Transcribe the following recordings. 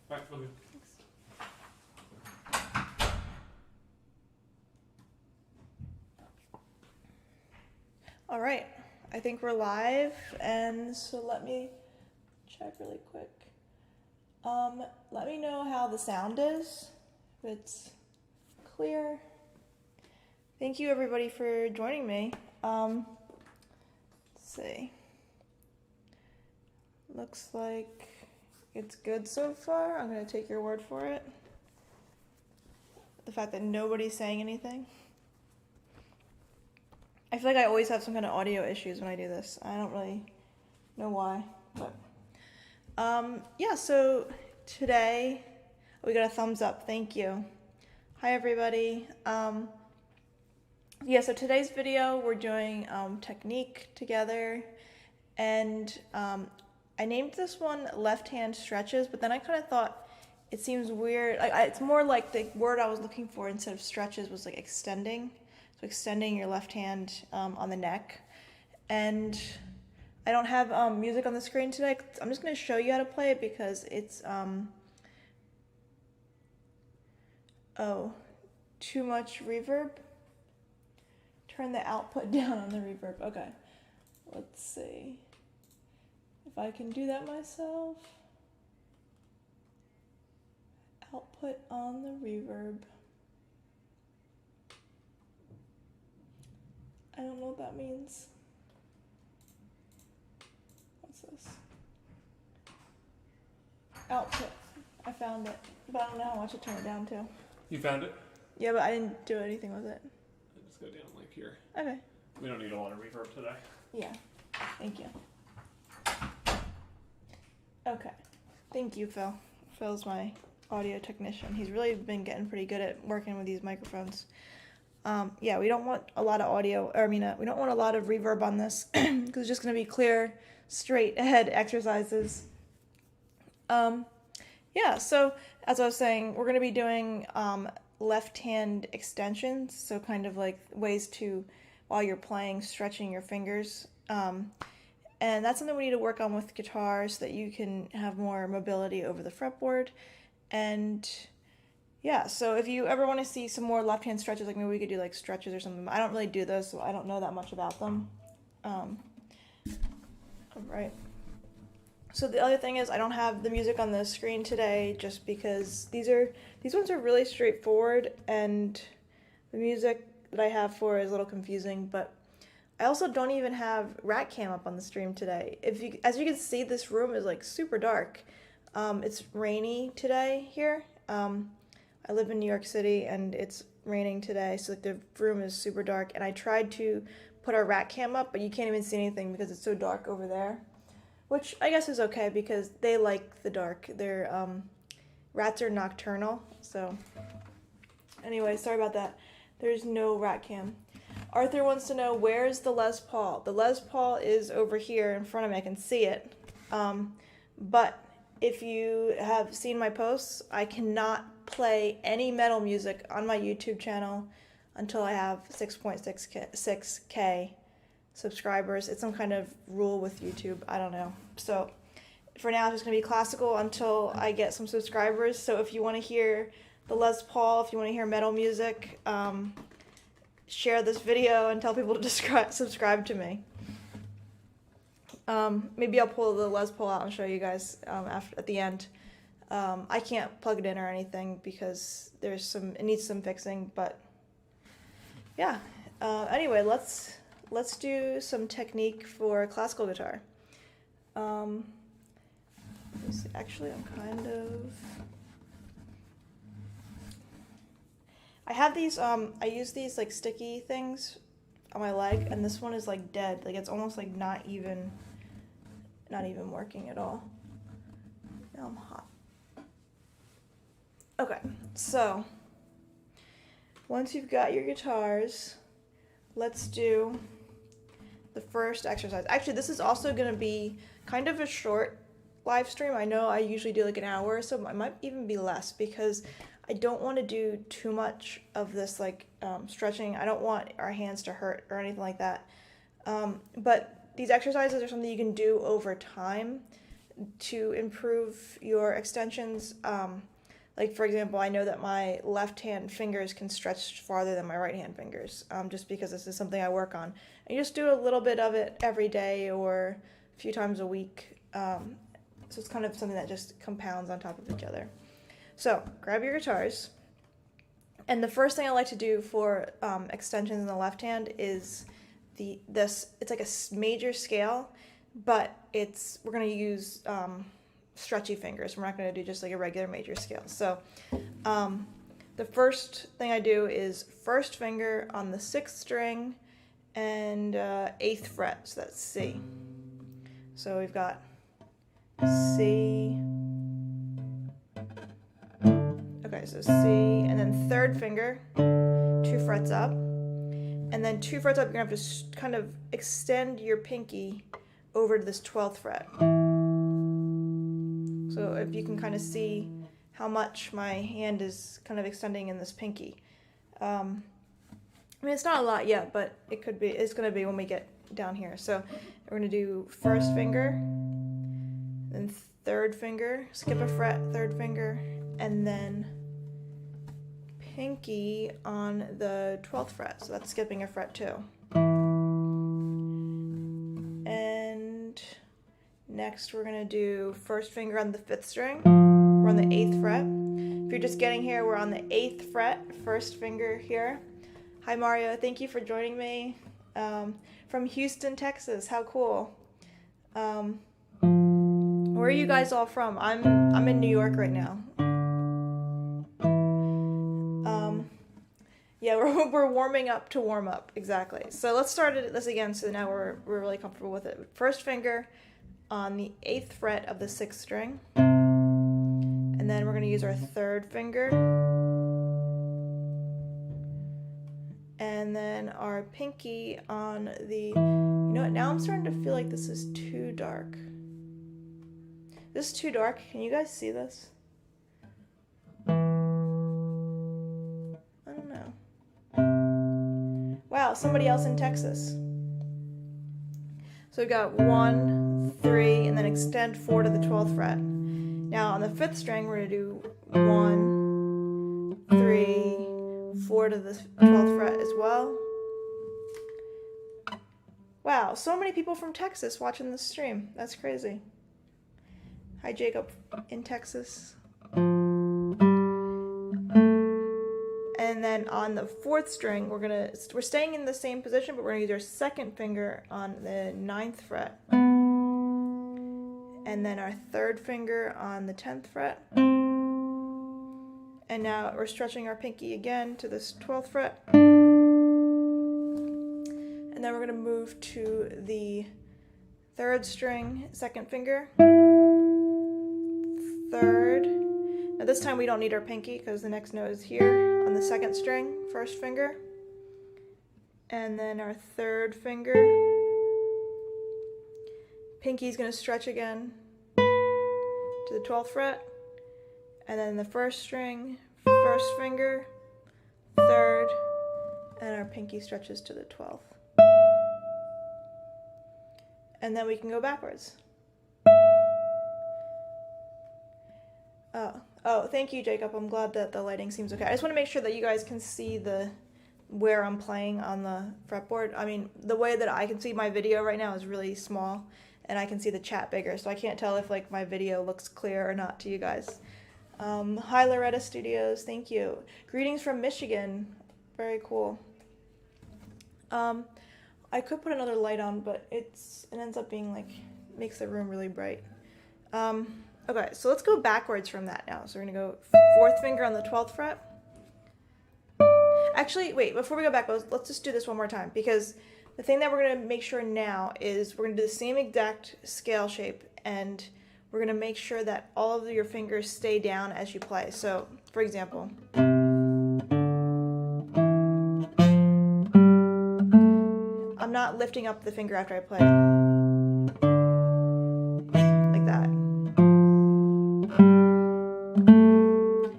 Back for you. All right, I think we're live, and so let me check really quick. Let me know how the sound is, if it's clear. Thank you everybody for joining me. Let's see. Looks like it's good so far. I'm gonna take your word for it. The fact that nobody's saying anything. I feel like I always have some kind of audio issues when I do this. I don't really know why, but yeah, so today we got a thumbs up. Thank you. Hi everybody. Yeah, so today's video we're doing technique together, and I named this one left hand stretches, but then I kind of thought it seems weird. It's more like the word I was looking for instead of stretches was like extending. So extending your left hand on the neck. And I don't have music on the screen today. I'm just going to show you how to play it because it's, too much reverb. Turn the output down on the reverb. Okay, let's see if I can do that myself. Output on the reverb. I don't know what that means. What's this? Output. I found it, but I don't know how much to turn it down to. You found it? Yeah, but I didn't do anything with it. Just go down like here. Okay. We don't need a lot of reverb today. Yeah. Thank you. Okay. Thank you, Phil. Phil's my audio technician. He's really been getting pretty good at working with these microphones. Yeah, we don't want a lot of audio, or we don't want a lot of reverb on this because it's just going to be clear, straight ahead exercises. Yeah, so as I was saying, we're going to be doing left hand extensions, so kind of like ways to, while you're playing, stretching your fingers. And that's something we need to work on with guitar so that you can have more mobility over the fretboard. And yeah, so if you ever want to see some more left hand stretches, like maybe we could do like stretches or something. I don't really do those, so I don't know that much about them. All right. So the other thing is I don't have the music on the screen today just because these ones are really straightforward, and the music that I have for it is a little confusing, but I also don't even have rat cam up on the stream today. As you can see, this room is like super dark. It's rainy today here. I live in New York City and it's raining today, so like the room is super dark, and I tried to put our rat cam up, but you can't even see anything because it's so dark over there, which I guess is okay because they like the dark. Rats are nocturnal, so anyway, sorry about that. There's no rat cam. Arthur wants to know, where's the Les Paul? The Les Paul is over here in front of me. I can see it. But if you have seen my posts, I cannot play any metal music on my YouTube channel until I have 6.6K subscribers. It's some kind of rule with YouTube. I don't know. So for now, it's just going to be classical until I get some subscribers. So if you want to hear the Les Paul, if you want to hear metal music, share this video and tell people to subscribe to me. Maybe I'll pull the Les Paul out and show you guys at the end. I can't plug it in or anything because it needs some fixing, but yeah. Anyway, let's do some technique for classical guitar. Let me see. Actually, I have these, I use these like sticky things on my leg, and this one is like dead. Like it's almost like not even working at all. Now I'm hot. Okay, so once you've got your guitars, let's do the first exercise. Actually, this is also going to be kind of a short live stream. I know I usually do like an hour, so it might even be less because I don't want to do too much of this like stretching. I don't want our hands to hurt or anything like that. But these exercises are something you can do over time. to improve your extensions. Like for example, I know that my left hand fingers can stretch farther than my right hand fingers, just because this is something I work on. And you just do a little bit of it every day or a few times a week. So it's kind of something that just compounds on top of each other. So grab your guitars. And the first thing I like to do for extensions in the left hand is it's like a major scale, but we're going to use stretchy fingers. We're not going to do just like a regular major scale. So the first thing I do is first finger on the 6th string and 8th fret, so that's C. So we've got C. Okay, so C, and then 3rd finger, 2 frets up, and then 2 frets up, you're gonna have to kind of extend your pinky over to this 12th fret. So if you can kind of see how much my hand is kind of extending in this pinky. I mean, it's not a lot yet, but it's gonna be when we get down here. So we're gonna do 1st finger, then 3rd finger, skip a fret, 3rd finger, and then pinky on the 12th fret, so that's skipping a fret too. And next we're going to do 1st finger on the 5th string, we're on the 8th fret. If you're just getting here, we're on the 8th fret, 1st finger here. Hi Mario, thank you for joining me from Houston, Texas. How cool. Where are you guys all from? I'm in New York right now. Yeah, we're warming up to warm up, exactly. So let's start this again, so now we're really comfortable with it. 1st finger on the 8th fret of the 6th string, and then we're going to use our 3rd finger, and then our pinky on the, you know what, now I'm starting to feel like this is too dark. This is too dark. Can you guys see this? I don't know. Wow, somebody else in Texas. So we've got 1, 3, and then extend 4 to the 12th fret. Now on the 5th string, we're going to do 1, 3, 4 to the 12th fret as well. Wow, so many people from Texas watching this stream. That's crazy. Hi Jacob in Texas. And then on the 4th string, we're staying in the same position, but we're gonna use our 2nd finger on the 9th fret. And then our 3rd finger on the 10th fret. And now we're stretching our pinky again to this 12th fret. And then we're gonna move to the 3rd string, 2nd finger. 3rd. Now this time we don't need our pinky because the next note is here on the 2nd string, 1st finger. And then our 3rd finger. Pinky's going to stretch again to the 12th fret. And then the 1st string, 1st finger, 3rd, and our pinky stretches to the 12th. And then we can go backwards. Oh, thank you, Jacob. I'm glad that the lighting seems okay. I just want to make sure that you guys can see where I'm playing on the fretboard. I mean, the way that I can see my video right now is really small, and I can see the chat bigger, so I can't tell if like my video looks clear or not to you guys. Hi, Loretta Studios. Thank you. Greetings from Michigan. Very cool. I could put another light on, but it ends up being like, makes the room really bright. Okay, so let's go backwards from that now. So we're gonna go 4th finger on the 12th fret. Actually, wait, before we go back, let's just do this one more time, because the thing that we're gonna make sure now is we're gonna do the same exact scale shape, and we're gonna make sure that all of your fingers stay down as you play. So, for example, I'm not lifting up the finger after I play like that.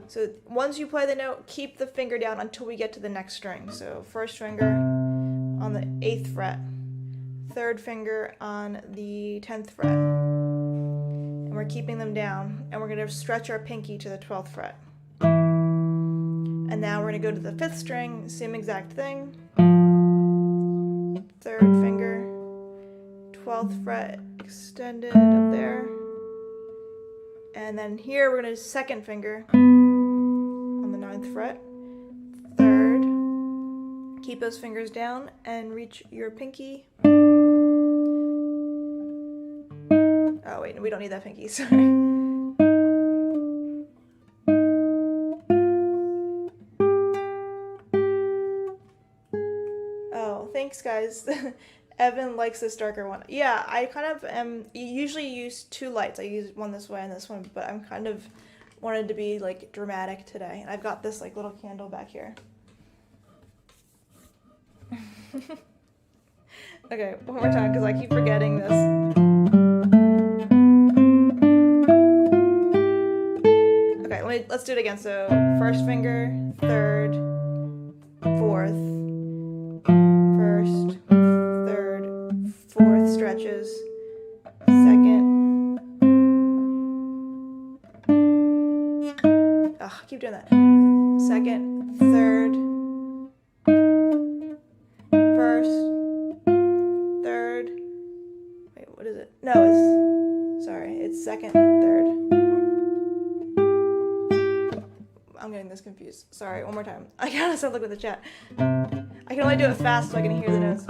So once you play the note, keep the finger down until we get to the next string. So 1st finger on the 8th fret, 3rd finger on the 10th fret. And we're keeping them down, and we're going to stretch our pinky to the 12th fret. And now we're going to go to the 5th string, same exact thing. 3rd finger, 12th fret extended up there. And then here we're going to 2nd finger on the 9th fret. 3rd, keep those fingers down and reach your pinky. Oh wait, we don't need that pinky, sorry. Oh, thanks guys. Evan likes this darker one. Yeah, I kind of usually use 2 lights. I use one this way and this one, but I'm kind of wanted to be like dramatic today. And I've got this like little candle back here. Okay, one more time because I keep forgetting this. Okay, let's do it again. So 1st finger, 3rd, 4th, 1st, 3rd, 4th stretches, 2nd. Ugh, I keep doing that. 2nd, 3rd, 1st, 3rd. Wait, what is it? No, it's 2nd, 3rd. I'm getting this confused. Sorry, one more time. I gotta start looking at the chat. I can only do it fast so I can hear the notes.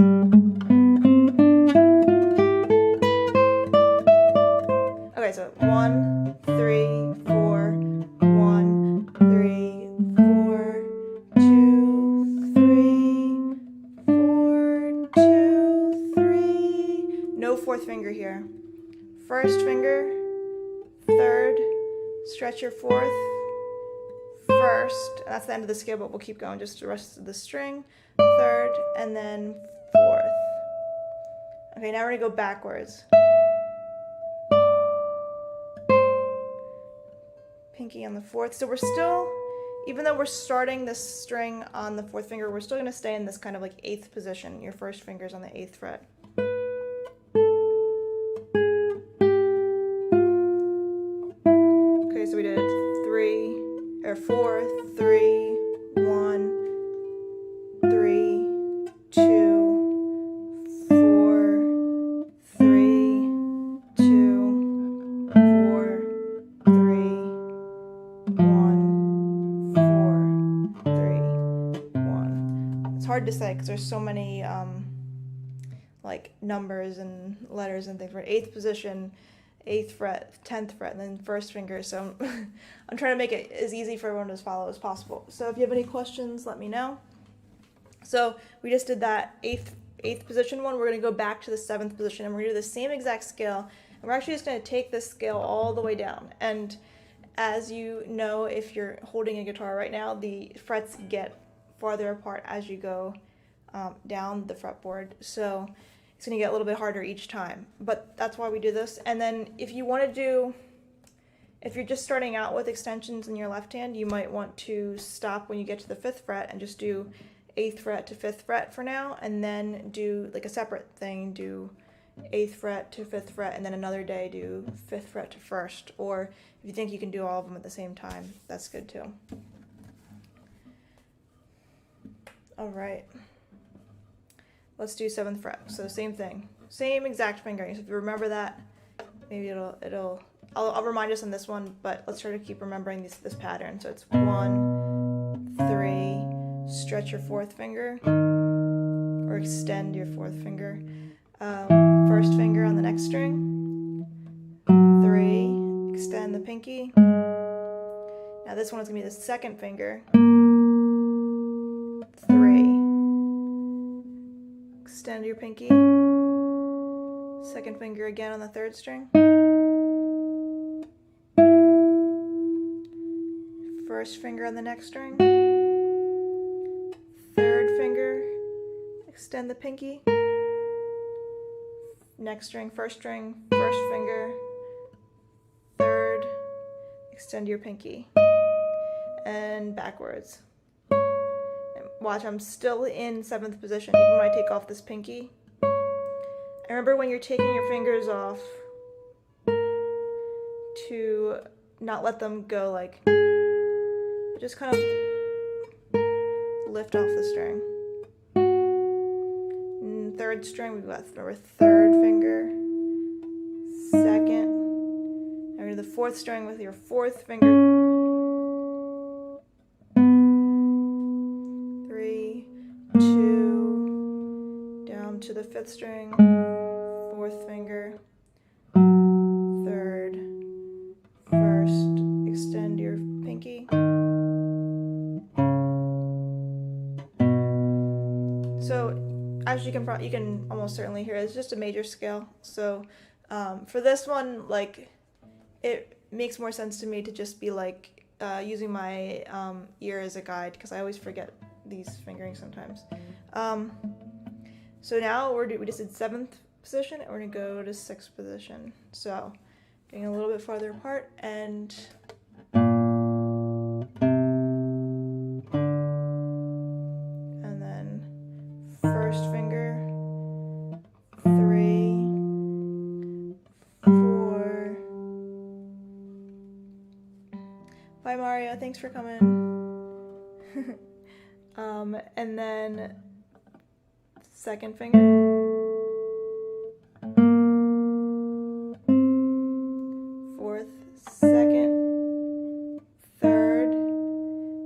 Okay, so 1, 3, 4, 1, 3, 4, 2, 3, 4, 2, 3. No 4th finger here. 1st finger, 3rd, stretch your 4th, 1st, and that's the end of the scale, but we'll keep going just the rest of the string, 3rd, and then 4th. Okay, now we're going to go backwards. Pinky on the 4th. So we're still, even though we're starting this string on the 4th finger, we're still going to stay in this kind of like 8th position. Your 1st finger's on the 8th fret. Okay, so we did 4, 3, 1, 3, 2, 4, 3, 2, 4, 3, 1, 4, 3, 1. It's hard to say because there's so many like numbers and letters and things. We're 8th position, 8th fret, 10th fret, and then 1st finger. So I'm trying to make it as easy for everyone to follow as possible. So if you have any questions, let me know. So we just did that 8th position one. We're going to go back to the 7th position, and we're going to do the same exact scale. And we're actually just going to take this scale all the way down. And as you know, if you're holding a guitar right now, the frets get farther apart as you go down the fretboard. So it's going to get a little bit harder each time, but that's why we do this. And then if you want to do, if you're just starting out with extensions in your left hand, you might want to stop when you get to the 5th fret and just do 8th fret to 5th fret for now, and then do like a separate thing, do 8th fret to 5th fret, and then another day do 5th fret to 1st. Or if you think you can do all of them at the same time, that's good too. All right. Let's do 7th fret. So same thing, same exact fingering. So if you remember that, maybe I'll remind us on this one, but let's try to keep remembering this pattern. So it's 1, 3, stretch your 4th finger, or extend your 4th finger. 1st finger on the next string, 3, extend the pinky. Now this one is gonna be the 2nd finger, 3. Extend your pinky, 2nd finger again on the 3rd string, 1st finger on the next string, 3rd finger, extend the pinky, next string, 1st string, 1st finger, 3rd, extend your pinky, and backwards. Watch, I'm still in 7th position, even when I take off this pinky. And remember, when you're taking your fingers off, to not let them go like, but just kind of lift off the string. And third string, we've got our third finger, second, and the fourth string with your fourth finger, 3, 2, down to the fifth string, fourth finger, third, first, extend your pinky. So as you can almost certainly hear, it's just a major scale. So for this one, like, it makes more sense to me to just be like using my ear as a guide, because I always forget these fingerings sometimes. So now we just did 7th position, and we're gonna go to 6th position. So getting a little bit farther apart, and then first finger, 3, 4. Bye Mario, thanks for coming. And then second finger, 4th, second, third,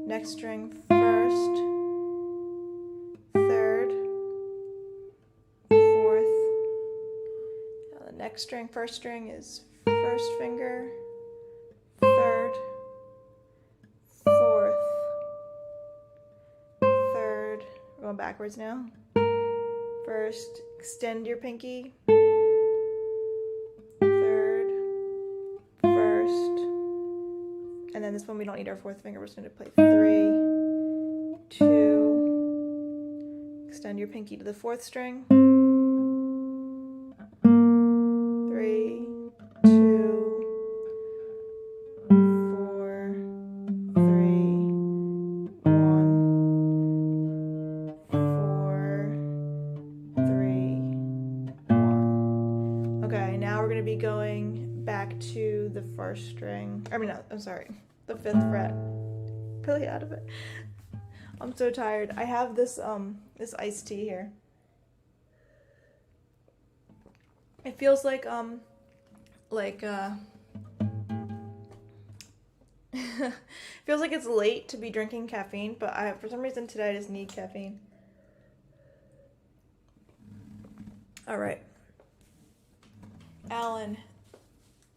next string, first, third, 4th, now the next string, first string is first finger, third, 4th, third, we're going backwards now, first, extend your pinky, third, first, and then this one we don't need our 4th finger, we're just going to play 3, 2, extend your pinky to the 4th string, 3, 2, 4, 3, 1, 4, 3, 1. Okay, now we're going to be going back to the first string. The 5th fret. Really out of it. I'm so tired. I have this this iced tea here. It feels like feels like it's late to be drinking caffeine, but for some reason today I just need caffeine. All right. Alan,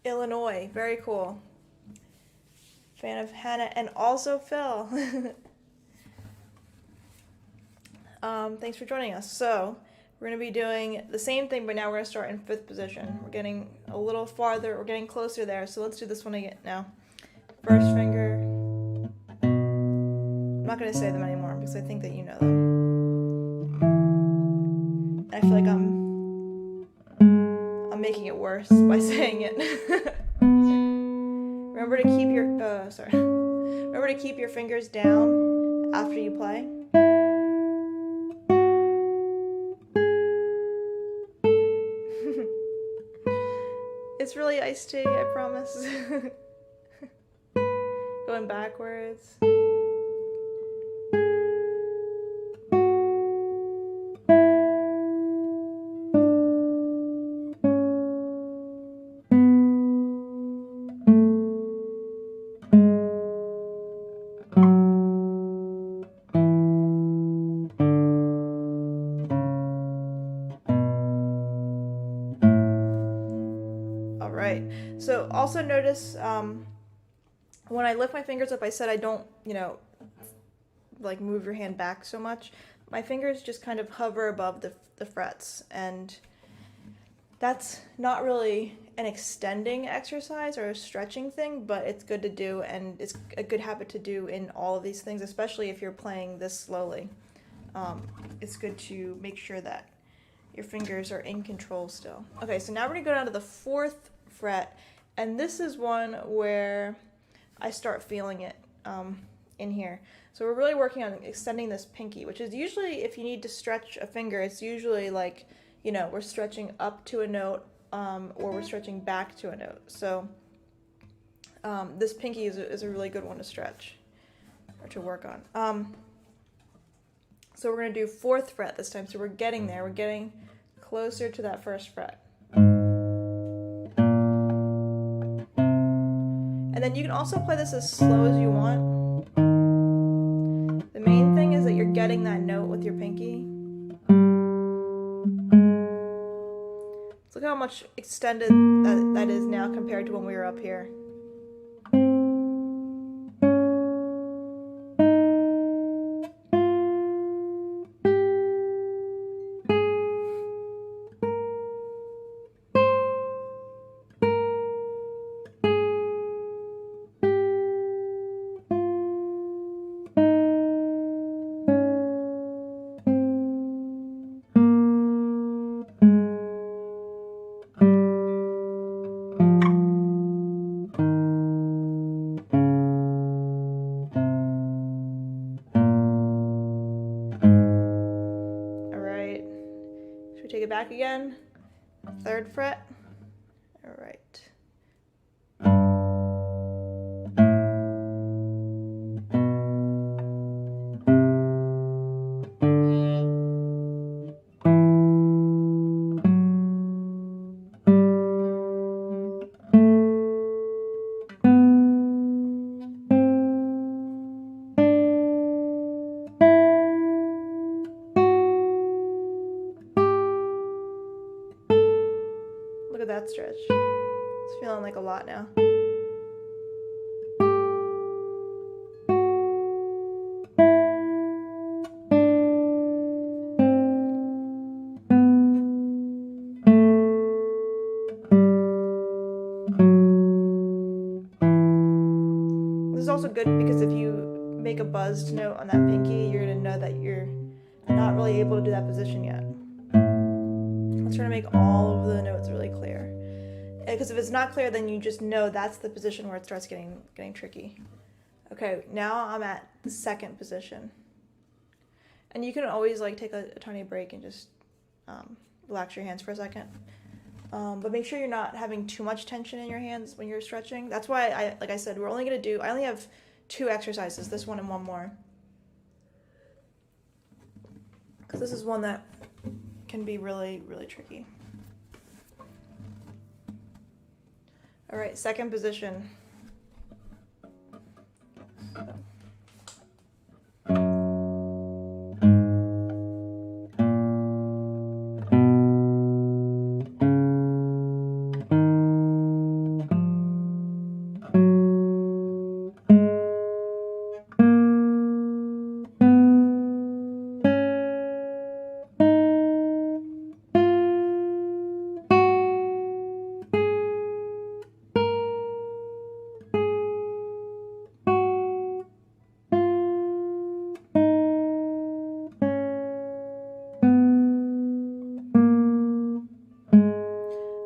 Illinois, very cool. Fan of Hannah and also Phil. Thanks for joining us. So we're going to be doing the same thing, but now we're going to start in 5th position. We're getting a little farther, we're getting closer there, so let's do this one again now. First finger. I'm not going to say them anymore because I think that you know them. I feel like I'm making it worse by saying it. Remember to keep your Remember to keep your fingers down after you play. It's really iced tea, I promise. Going backwards. So also notice when I lift my fingers up, I said I don't, like move your hand back so much. My fingers just kind of hover above the frets, and that's not really an extending exercise or a stretching thing, but it's good to do, and it's a good habit to do in all of these things, especially if you're playing this slowly. It's good to make sure that your fingers are in control still. Okay, so now we're going to go down to the 4th fret, and this is one where I start feeling it in here. So we're really working on extending this pinky, which is usually, if you need to stretch a finger, it's usually like, we're stretching up to a note or we're stretching back to a note. So this pinky is a really good one to stretch or to work on. So we're going to do 4th fret this time. So we're getting there. We're getting closer to that 1st fret. And then you can also play this as slow as you want. The main thing is that you're getting that note with your pinky. Look how much extended that is now compared to when we were up here. Take it back again, 3rd fret. All right. Look at that stretch. It's feeling like a lot now. This is also good because if you make a buzzed note on that pinky, you're going to know that you're not really able to do that position yet. Let's try to make all of the notes really clear. Because if it's not clear, then you just know that's the position where it starts getting tricky. Okay, now I'm at the 2nd position. And you can always like take a tiny break and just relax your hands for a second. But make sure you're not having too much tension in your hands when you're stretching. That's why, like I said, I only have 2 exercises, this one and one more. Because this is one that can be really, really tricky. All right, 2nd position.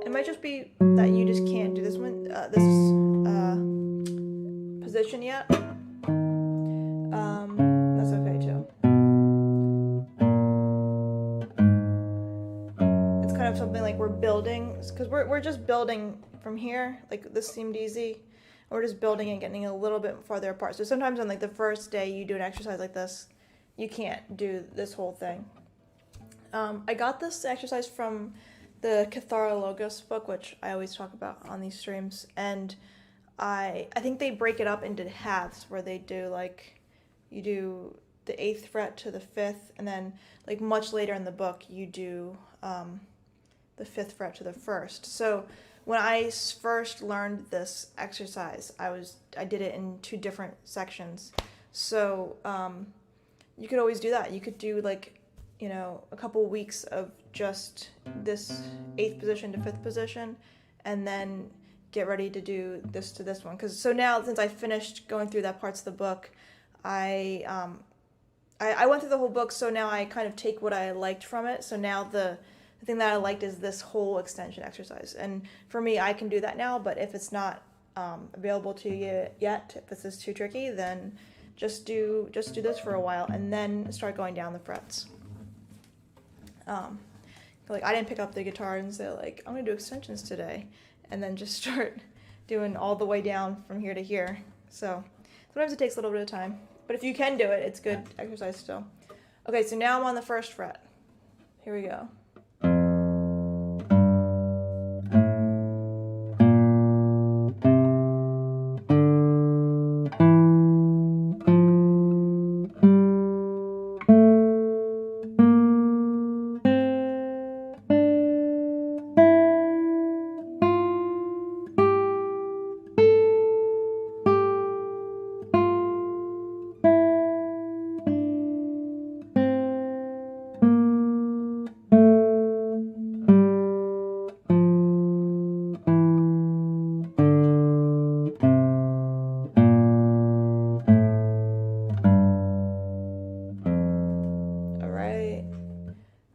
It might just be that you just can't do this one, position yet. That's okay too. It's kind of something like we're building, because we're just building from here. Like this seemed easy. We're just building and getting a little bit farther apart. So sometimes on like the first day you do an exercise like this, you can't do this whole thing. I got this exercise from the Cathara Logos book, which I always talk about on these streams, and I think they break it up into halves where they do like, you do the 8th fret to the 5th, and then like much later in the book you do the 5th fret to the 1st. So when I first learned this exercise, I did it in 2 different sections. So you could always do that. You could do like, a couple weeks of just this 8th position to 5th position, and then get ready to do this to this one. So now, since I finished going through that parts of the book, I went through the whole book, so now I kind of take what I liked from it. So now the thing that I liked is this whole extension exercise. And for me, I can do that now, but if it's not available to you yet, if this is too tricky, then just do this for a while and then start going down the frets. Like I didn't pick up the guitar and say like, I'm gonna do extensions today, and then just start doing all the way down from here to here. So sometimes it takes a little bit of time. But if you can do it, it's good exercise still. Okay, so now I'm on the first fret. Here we go.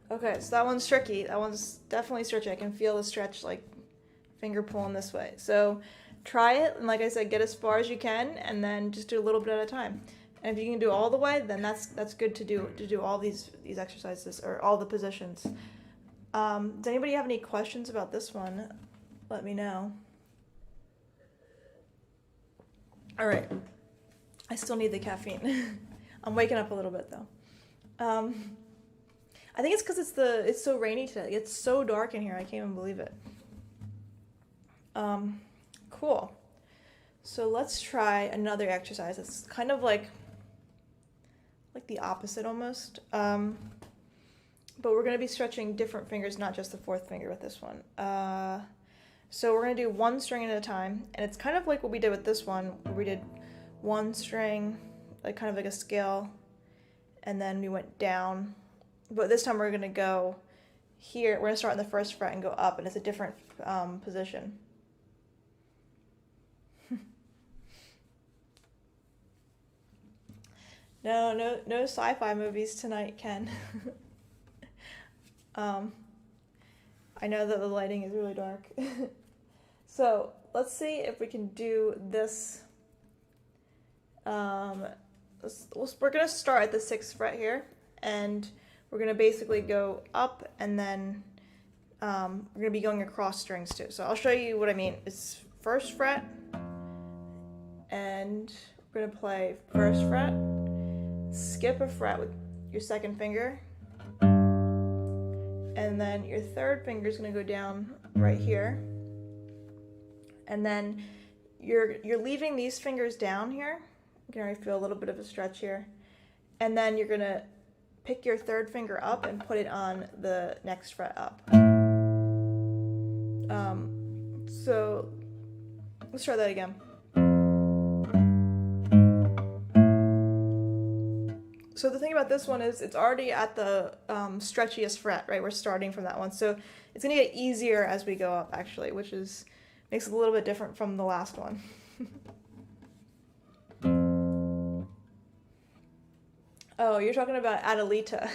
Okay, so that one's tricky. That one's definitely tricky. I can feel the stretch, like finger pulling this way. So try it, and like I said, get as far as you can, and then just do a little bit at a time. And if you can do all the way, then that's good to do all these exercises or all the positions. Does anybody have any questions about this one? Let me know. All right. I still need the caffeine. I'm waking up a little bit though. I think it's because it's so rainy today. It's so dark in here. I can't even believe it. Cool. So let's try another exercise. It's kind of like the opposite almost. But we're going to be stretching different fingers, not just the fourth finger with this one. So we're going to do one string at a time. And it's kind of like what we did with this one, where we did one string, like kind of like a scale, and then we went down. But this time we're going to go here. We're going to start on the first fret and go up, and it's a different position. No sci-fi movies tonight, Ken. I know that the lighting is really dark. So let's see if we can do this. We're going to start at the 6th fret here, and we're going to basically go up, and then we're going to be going across strings too. So I'll show you what I mean. It's 1st fret, and we're going to play 1st fret, skip a fret with your 2nd finger, and then your 3rd finger is going to go down right here, and then you're leaving these fingers down here. You can already feel a little bit of a stretch here, and then you're going to pick your 3rd finger up and put it on the next fret up. So let's try that again. So the thing about this one is it's already at the stretchiest fret, right? We're starting from that one. So it's going to get easier as we go up, actually, which makes it a little bit different from the last one. Oh, you're talking about Adelita.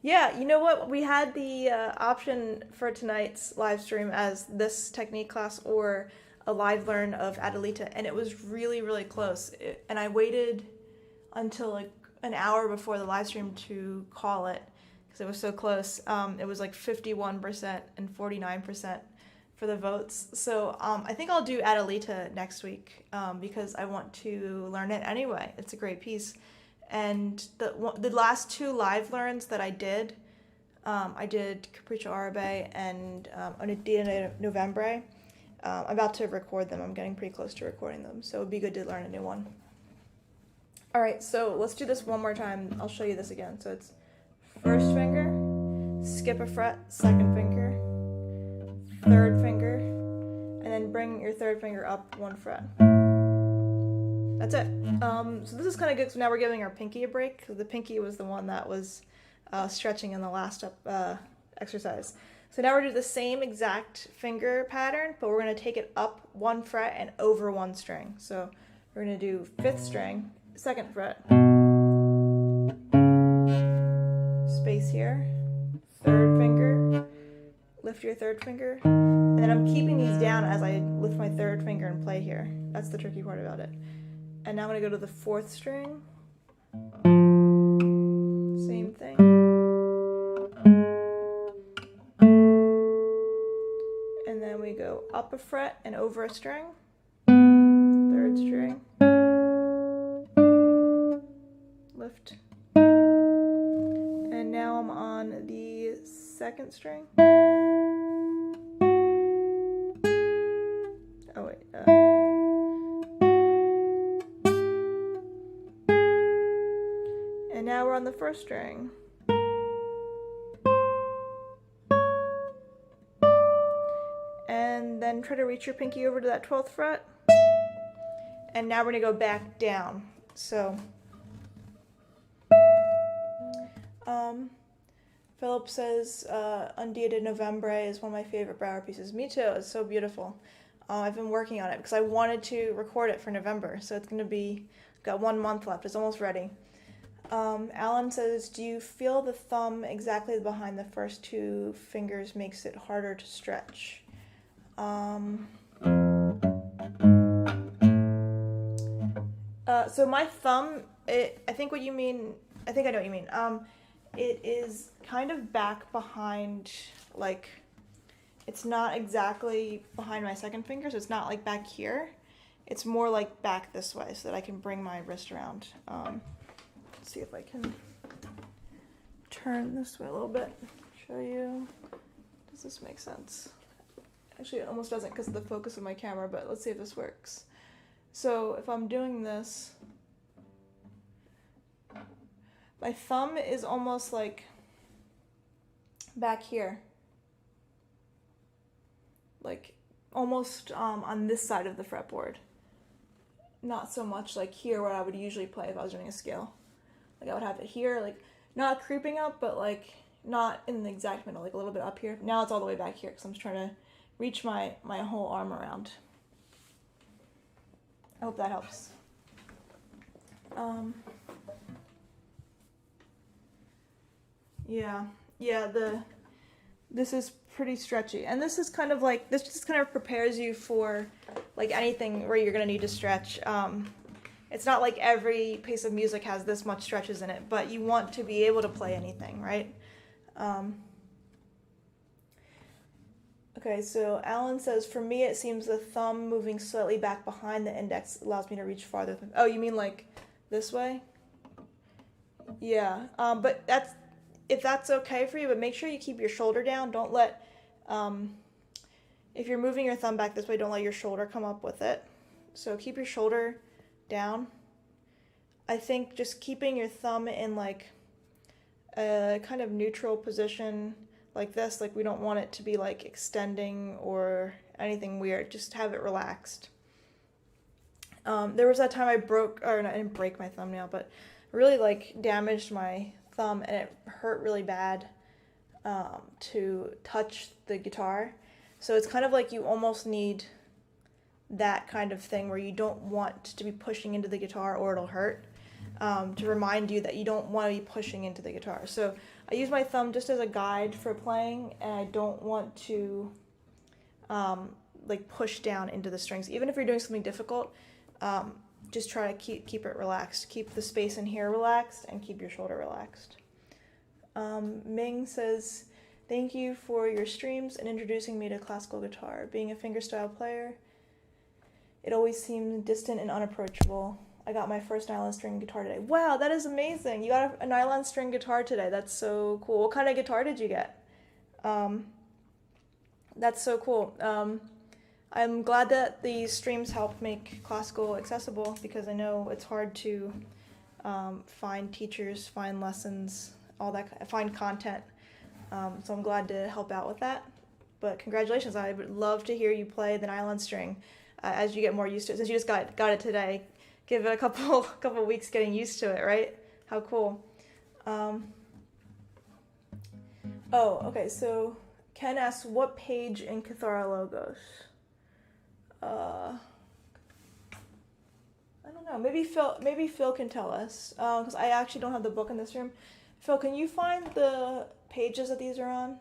Yeah, you know what? We had the option for tonight's live stream as this technique class or a live learn of Adelita, and it was really, really close. And I waited until like an hour before the live stream to call it because it was so close. It was like 51% and 49% for the votes. So I think I'll do Adelita next week because I want to learn it anyway. It's a great piece. And the last 2 live learns that I did Capriccio Arabe and Dia Novembre. I'm about to record them. I'm getting pretty close to recording them, so it would be good to learn a new one. All right, so let's do this one more time. I'll show you this again. So it's 1st finger, skip a fret, 2nd finger, 3rd finger, and then bring your 3rd finger up 1 fret. That's it. So this is kind of good. So now we're giving our pinky a break because the pinky was the one that was stretching in the last exercise. So now we're doing the same exact finger pattern, but we're going to take it up 1 fret and over 1 string. So we're going to do 5th string, 2nd fret, space here, 3rd finger, lift your 3rd finger, and then I'm keeping these down as I lift my 3rd finger and play here. That's the tricky part about it. And now I'm going to go to the 4th string. Same thing. And then we go up up a fret and over a string, 3rd string, lift, and now I'm on the 2nd string. Oh wait, and now we're on the 1st string. And then try to reach your pinky over to that 12th fret. And now we're gonna go back down. So, Philip says, Un Dia de Novembre is one of my favorite Bauer pieces. Me too, it's so beautiful. I've been working on it because I wanted to record it for November. So it's gonna be, got 1 month left, it's almost ready. Alan says, do you feel the thumb exactly behind the first 2 fingers makes it harder to stretch? So my thumb, I think what you mean, I think I know what you mean. It is kind of back behind, like, it's not exactly behind my 2nd finger, so it's not like back here. It's more like back this way so that I can bring my wrist around. Let's see if I can turn this way a little bit, show you. Does this make sense? Actually, it almost doesn't because of the focus of my camera, but let's see if this works. So if I'm doing this, my thumb is almost like back here. Like almost on this side of the fretboard. Not so much like here where I would usually play if I was doing a scale. Like I would have it here, like not creeping up, but like not in the exact middle, like a little bit up here. Now it's all the way back here because I'm just trying to reach my whole arm around. I hope that helps. This is pretty stretchy, and this is kind of like, this just kind of prepares you for like anything where you're gonna need to stretch. It's not like every piece of music has this much stretches in it, but you want to be able to play anything, right? Okay, so Alan says, for me it seems the thumb moving slightly back behind the index allows me to reach farther. Oh, you mean like this way? Yeah, but if that's okay for you, but make sure you keep your shoulder down. Don't let, if you're moving your thumb back this way, don't let your shoulder come up with it. So keep your shoulder down. I think just keeping your thumb in like a kind of neutral position like this, like we don't want it to be like extending or anything weird, just have it relaxed. There was that time I didn't break my thumbnail, but really like damaged my thumb and it hurt really bad to touch the guitar. So it's kind of like you almost need that kind of thing where you don't want to be pushing into the guitar or it'll hurt, to remind you that you don't want to be pushing into the guitar. So I use my thumb just as a guide for playing, and I don't want to like push down into the strings. Even if you're doing something difficult, just try to keep it relaxed. Keep the space in here relaxed and keep your shoulder relaxed. Ming says, thank you for your streams and introducing me to classical guitar. Being a fingerstyle player, it always seemed distant and unapproachable. I got my first nylon string guitar today. Wow, that is amazing. You got a nylon string guitar today. That's so cool. What kind of guitar did you get? That's so cool. I'm glad that these streams help make classical accessible because I know it's hard to find teachers, find lessons, all that, find content. So I'm glad to help out with that. But congratulations. I would love to hear you play the nylon string as you get more used to it. Since you just got it today, give it a couple weeks getting used to it, right? How cool. Oh, okay, so Ken asks, what page in Cathara Logos? I don't know. Maybe Phil can tell us, because I actually don't have the book in this room. Phil, can you find the pages that these are on?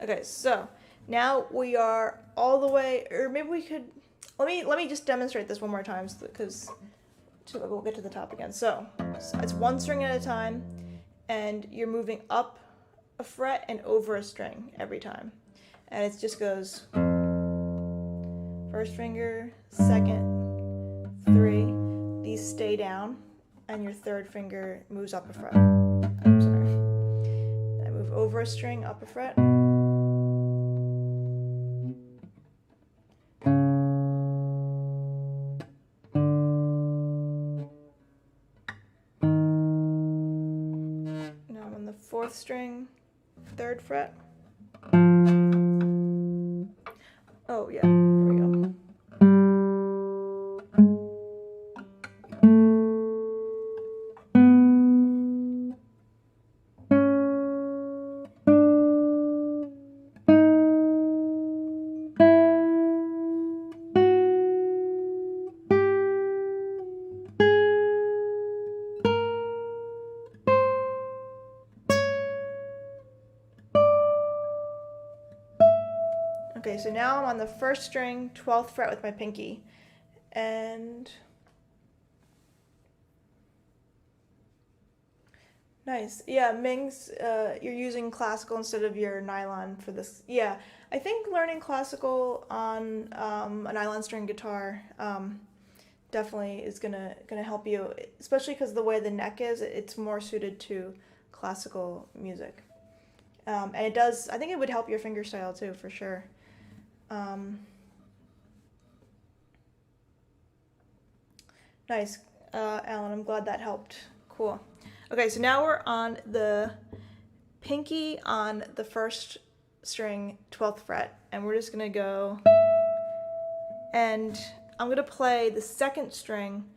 Okay, so now we are all the way, or maybe we could. Let me just demonstrate this one more time, because we'll get to the top again. So it's one string at a time, and you're moving up a fret and over a string every time. And it just goes first finger, second, 3. These stay down, and your third finger moves up a fret. I'm sorry. I move over a string, up a fret. Now I'm on the 4th string, 3rd fret. Oh yeah, there we go. Okay, so now I'm on the 1st string, 12th fret with my pinky. And nice. Yeah, Ming's, you're using classical instead of your nylon for this. Yeah, I think learning classical on a nylon string guitar definitely is gonna help you, especially because the way the neck is, it's more suited to classical music. And it does, I think it would help your fingerstyle too, for sure. Nice, Alan, I'm glad that helped. Cool. Okay, so now we're on the pinky on the 1st string, 12th fret, and we're just gonna go, and I'm gonna play the 2nd string,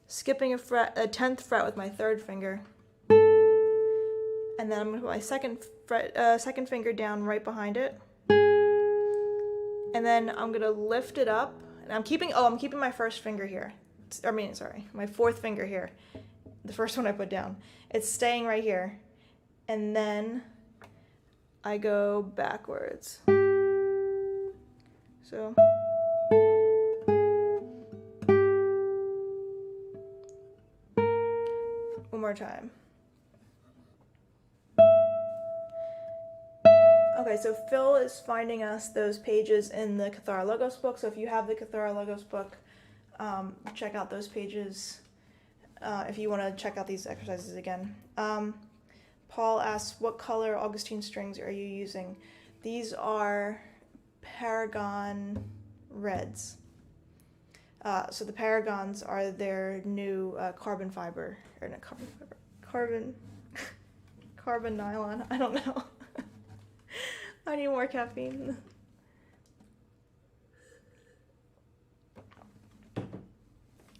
skipping a 10th fret with my 3rd finger, and then I'm gonna put my second finger down right behind it, and then I'm gonna lift it up, and I'm keeping my 1st finger here. My 4th finger here. The first one I put down. It's staying right here. And then I go backwards. So. One more time. Okay, so Phil is finding us those pages in the Cathara Logos book. So if you have the Cathara Logos book, check out those pages if you want to check out these exercises again. Paul asks, what color Augustine strings are you using? These are Paragon Reds. So the Paragons are their new carbon nylon. I don't know. I need more caffeine.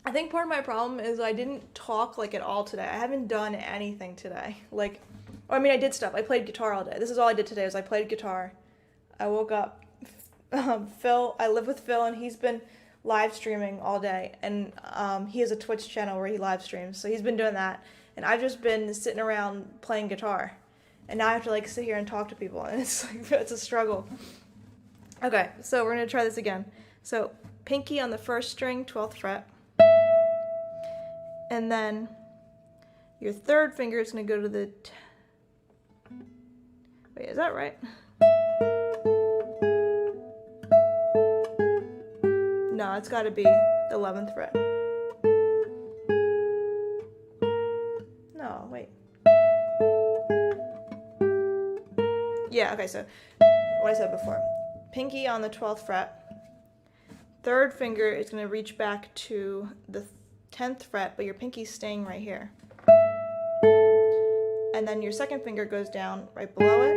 I think part of my problem is I didn't talk at all today. I haven't done anything today. I did stuff. I played guitar all day. This is all I did today. I played guitar. I woke up. I live with Phil, and he's been live streaming all day. And he has a Twitch channel where he live streams. So he's been doing that. And I've just been sitting around playing guitar. And now I have to sit here and talk to people. And it's it's a struggle. Okay, so we're going to try this again. So pinky on the 1st string, 12th fret. And then your 3rd finger is going to go to the... Wait, is that right? No, it's got to be the 11th fret. No, wait. Yeah, okay, so what I said before. Pinky on the 12th fret. 3rd finger is going to reach back to the 10th fret, but your pinky's staying right here. And then your 2nd finger goes down right below it.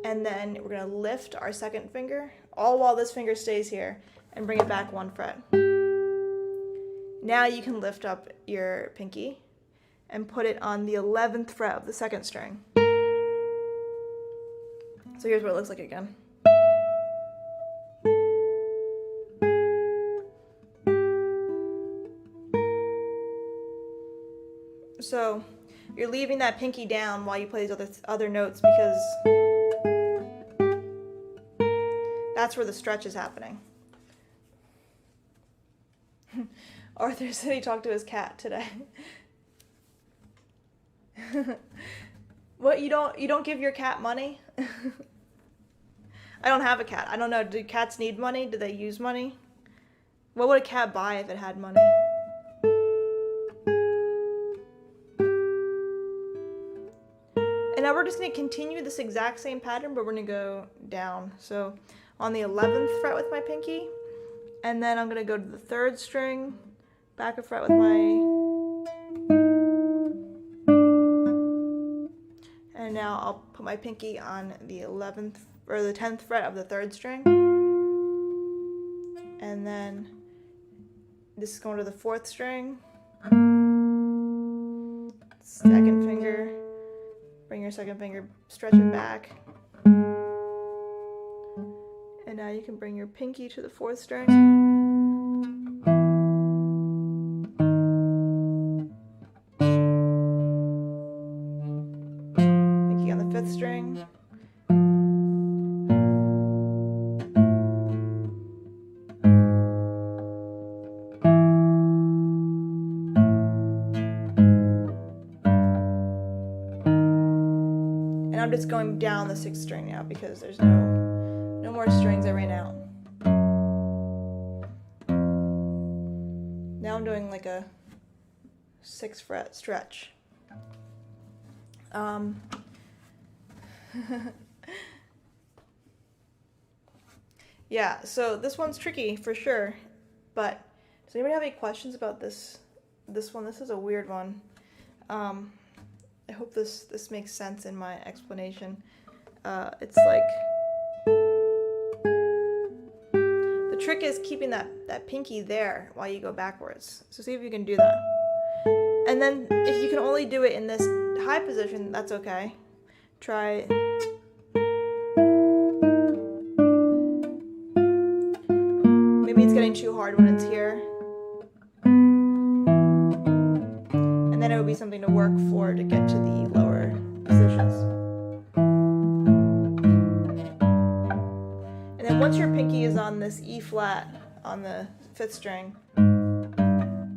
And then we're going to lift our 2nd finger, all while this finger stays here, and bring it back 1 fret. Now you can lift up your pinky and put it on the 11th fret of the 2nd string. So here's what it looks like again. So you're leaving that pinky down while you play these other notes because that's where the stretch is happening. Arthur said he talked to his cat today. What, you don't give your cat money? I don't have a cat. I don't know. Do cats need money? Do they use money? What would a cat buy if it had money? And now we're just going to continue this exact same pattern, but we're going to go down. So on the 11th fret with my pinky, and then I'm going to go to the 3rd string, back a fret with my, and now I'll put my pinky on the 11th or the 10th fret of the 3rd string, and then this is going to the 4th string, 2nd finger, bring your 2nd finger, stretch it back, and now you can bring your pinky to the 4th string, pinky on the 5th string, I'm just going down the 6th string now because there's no more strings that ran out. Now I'm doing like a 6th fret stretch. Yeah, so this one's tricky for sure, but does anybody have any questions about this one? This is a weird one. I hope this makes sense in my explanation. It's like, the trick is keeping that pinky there while you go backwards. So see if you can do that. And then if you can only do it in this high position, that's okay. Try. Maybe it's getting too hard when it's here. And then it would be something to work for to get to the lower positions. And then once your pinky is on this E flat on the 5th string, you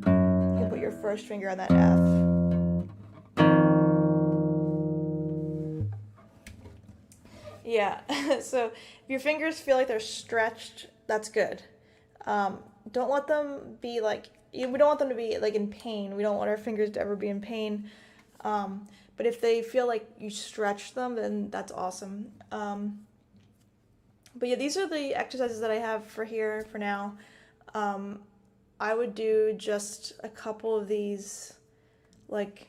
can put your 1st finger on that F. Yeah, so if your fingers feel like they're stretched, that's good. Don't let them be like, we don't want them to be like in pain. We don't want our fingers to ever be in pain. But if they feel like you stretch them, then that's awesome. But yeah, these are the exercises that I have for here for now. I would do just a couple of these, like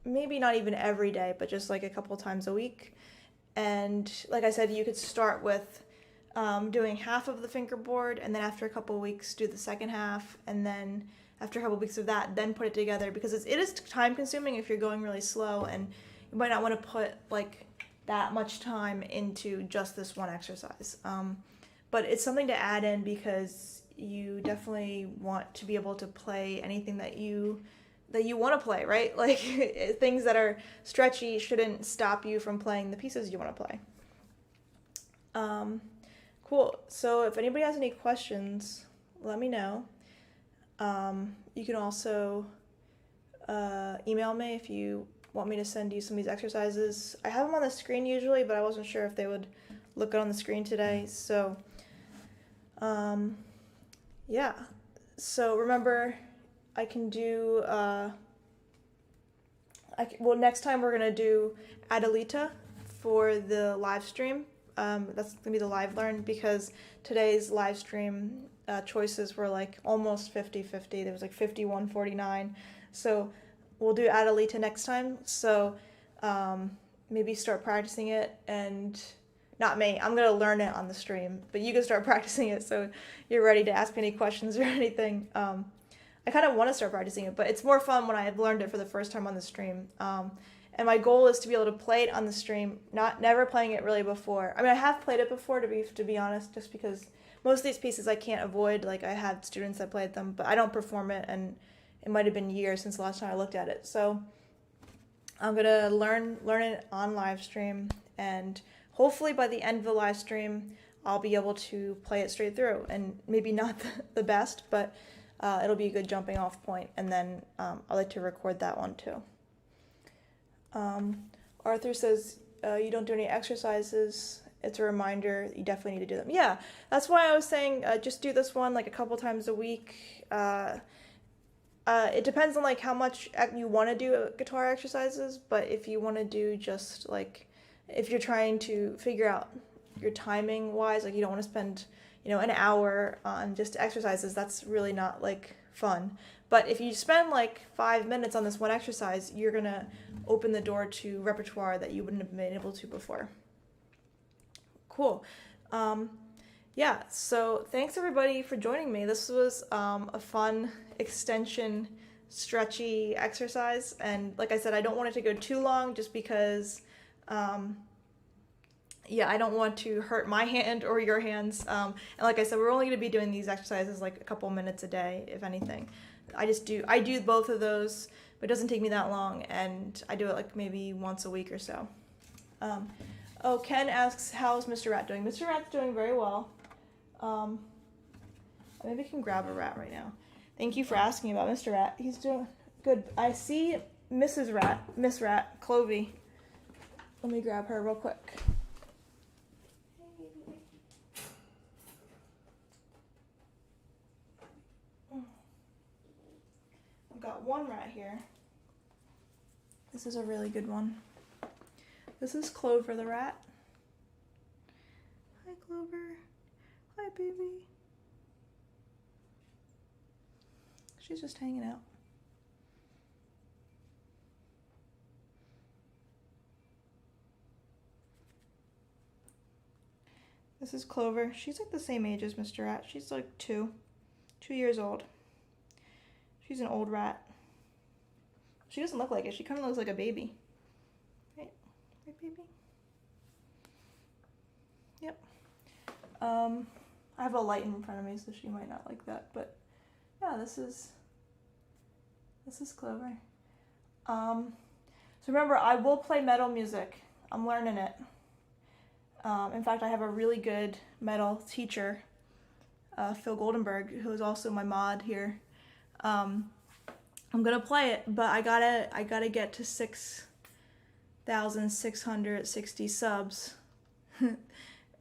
maybe not even every day, but just like a couple times a week. And like I said, you could start with doing half of the fingerboard, and then after a couple of weeks do the second half, and then after a couple of weeks of that, then put it together, because it is time consuming if you're going really slow, and you might not want to put like that much time into just this one exercise. But it's something to add in because you definitely want to be able to play anything that you want to play, right? Like things that are stretchy shouldn't stop you from playing the pieces you want to play. Cool. So if anybody has any questions, let me know. You can also email me if you want me to send you some of these exercises. I have them on the screen usually, but I wasn't sure if they would look good on the screen today. So, yeah. So remember, I can do, next time we're going to do Adelita for the live stream. That's going to be the live learn, because today's live stream choices were like almost 50-50. There was like 51-49. So we'll do Adelita next time. So maybe start practicing it, and not me, I'm going to learn it on the stream, but you can start practicing it so you're ready to ask me any questions or anything. I kind of want to start practicing it, but it's more fun when I've learned it for the first time on the stream. And my goal is to be able to play it on the stream, never playing it really before. I mean, I have played it before, to be honest, just because most of these pieces I can't avoid. Like, I had students that played them, but I don't perform it, and it might have been years since the last time I looked at it. So I'm gonna learn it on live stream, and hopefully by the end of the live stream, I'll be able to play it straight through. And maybe not the best, but it'll be a good jumping off point. And then I'd like to record that one too. Arthur says you don't do any exercises. It's a reminder that you definitely need to do them. Yeah, that's why I was saying just do this one like a couple times a week. It depends on like how much you want to do guitar exercises, but if you want to do just like if you're trying to figure out your timing wise, like you don't want to spend, an hour on just exercises, that's really not like fun. But if you spend like 5 minutes on this one exercise, you're gonna open the door to repertoire that you wouldn't have been able to before. Cool. Yeah, so thanks everybody for joining me. This was a fun extension stretchy exercise, and like I said, I don't want it to go too long just because I don't want to hurt my hand or your hands. And like I said, we're only going to be doing these exercises like a couple minutes a day, if anything. I do both of those, but it doesn't take me that long, and I do it like maybe once a week or so. Ken asks, how's Mr. Rat doing? Mr. Rat's doing very well. Maybe I can grab a rat right now. Thank you for asking about Mr. Rat. He's doing good. I see Miss Rat, Clovey. Let me grab her real quick. I've got one rat here. This is a really good one. This is Clover the rat. Hi, Clover. Hi, baby. She's just hanging out. This is Clover. She's like the same age as Mr. Rat. She's like 2 years old. She's an old rat. She doesn't look like it. She kind of looks like a baby. Right, baby? Yep. I have a light in front of me, so she might not like that, but yeah, this is Clover. So remember, I will play metal music. I'm learning it. In fact, I have a really good metal teacher, Phil Goldenberg, who is also my mod here. I'm gonna play it, but I gotta get to 6,660 subs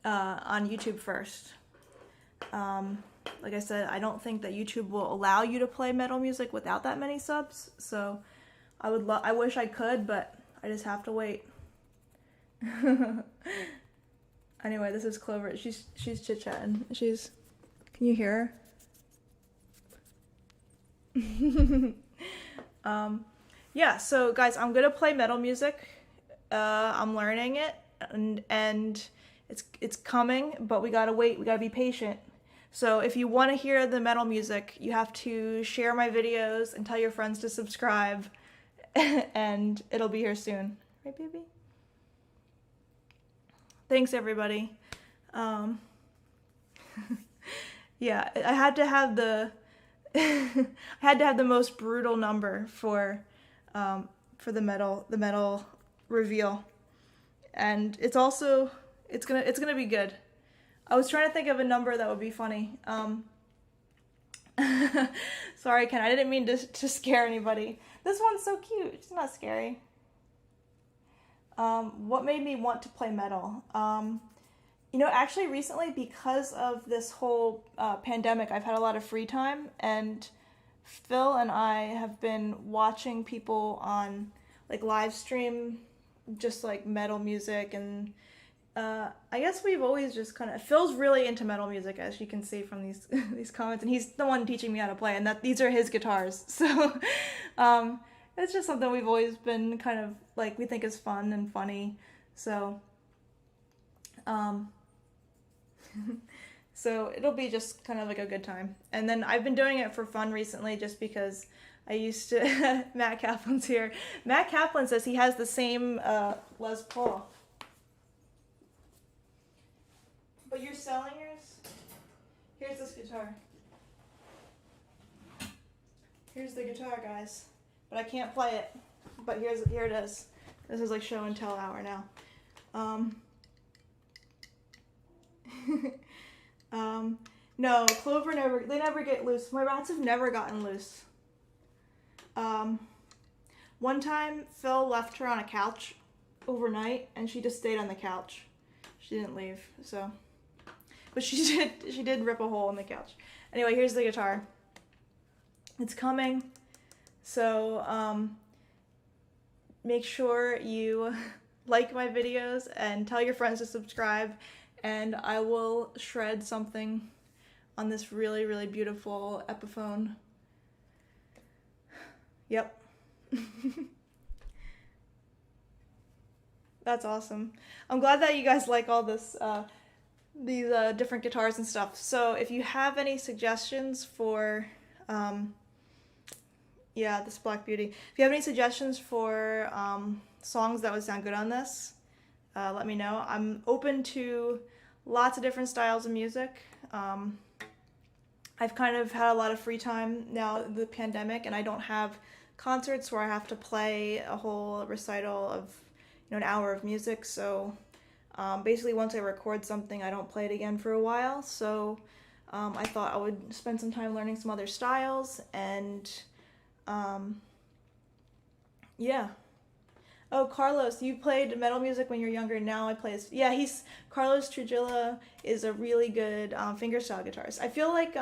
on YouTube first. Like I said, I don't think that YouTube will allow you to play metal music without that many subs. So I wish I could, but I just have to wait. Anyway, this is Clover. She's chit-chatting. Can you hear her? Yeah, so guys, I'm gonna play metal music. I'm learning it, and it's coming, but we gotta wait. We gotta be patient. So if you want to hear the metal music, you have to share my videos and tell your friends to subscribe, and it'll be here soon. Right, baby? Thanks, everybody. Yeah, I had to have the most brutal number for the metal reveal, and it's gonna be good. I was trying to think of a number that would be funny. Sorry, Ken, I didn't mean to scare anybody. This one's so cute. It's not scary. What made me want to play metal? Actually recently, because of this whole pandemic, I've had a lot of free time, and Phil and I have been watching people on like live stream, just like metal music, and I guess we've always just Phil's really into metal music, as you can see from these these comments, and he's the one teaching me how to play, and these are his guitars. So it's just something we've always been kind of like, we think is fun and funny. So so it'll be just kind of like a good time. And then I've been doing it for fun recently, just because I used to Matt Kaplan's here. Matt Kaplan says he has the same Les Paul. But you're selling yours? Here's this guitar. Here's the guitar, guys. But I can't play it. But here it is. This is like show and tell hour now. No, Clover they never get loose. My rats have never gotten loose. One time, Phil left her on a couch overnight, and she just stayed on the couch. She didn't leave, so. But she did rip a hole in the couch. Anyway, here's the guitar. It's coming, so make sure you like my videos and tell your friends to subscribe, and I will shred something on this really, really beautiful Epiphone. Yep. That's awesome. I'm glad that you guys like all this, these different guitars and stuff. So if you have any suggestions for, yeah, this Black Beauty. If you have any suggestions for songs that would sound good on this, let me know. I'm open to lots of different styles of music. I've kind of had a lot of free time now, the pandemic, and I don't have concerts where I have to play a whole recital of, you know, an hour of music. So basically once I record something, I don't play it again for a while. So I thought I would spend some time learning some other styles, and yeah. Oh, Carlos, you played metal music when you were younger. Now I play. Yeah, Carlos Trujillo is a really good fingerstyle guitarist. I feel like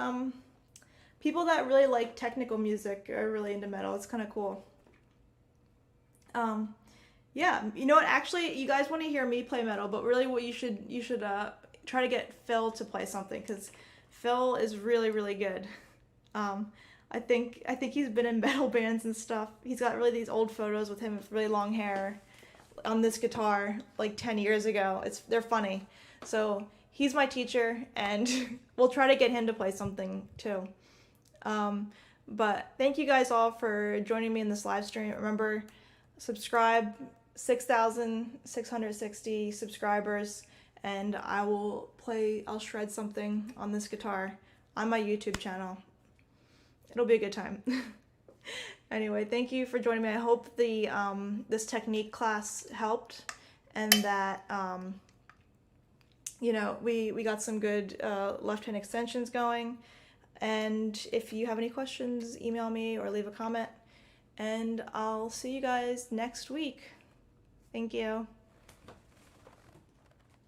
people that really like technical music are really into metal. It's kind of cool. Yeah, you know what? Actually, you guys want to hear me play metal, but really, what you should try to get Phil to play something, because Phil is really, really good. I think he's been in metal bands and stuff. He's got really these old photos with him with really long hair on this guitar like 10 years ago. They're funny. So he's my teacher, and we'll try to get him to play something too. But thank you guys all for joining me in this live stream. Remember, subscribe, 6,660 subscribers, and I'll shred something on this guitar on my YouTube channel. It'll be a good time. Anyway, thank you for joining me. I hope the this technique class helped, and that you know, we got some good left hand extensions going. And if you have any questions, email me or leave a comment, and I'll see you guys next week. Thank you.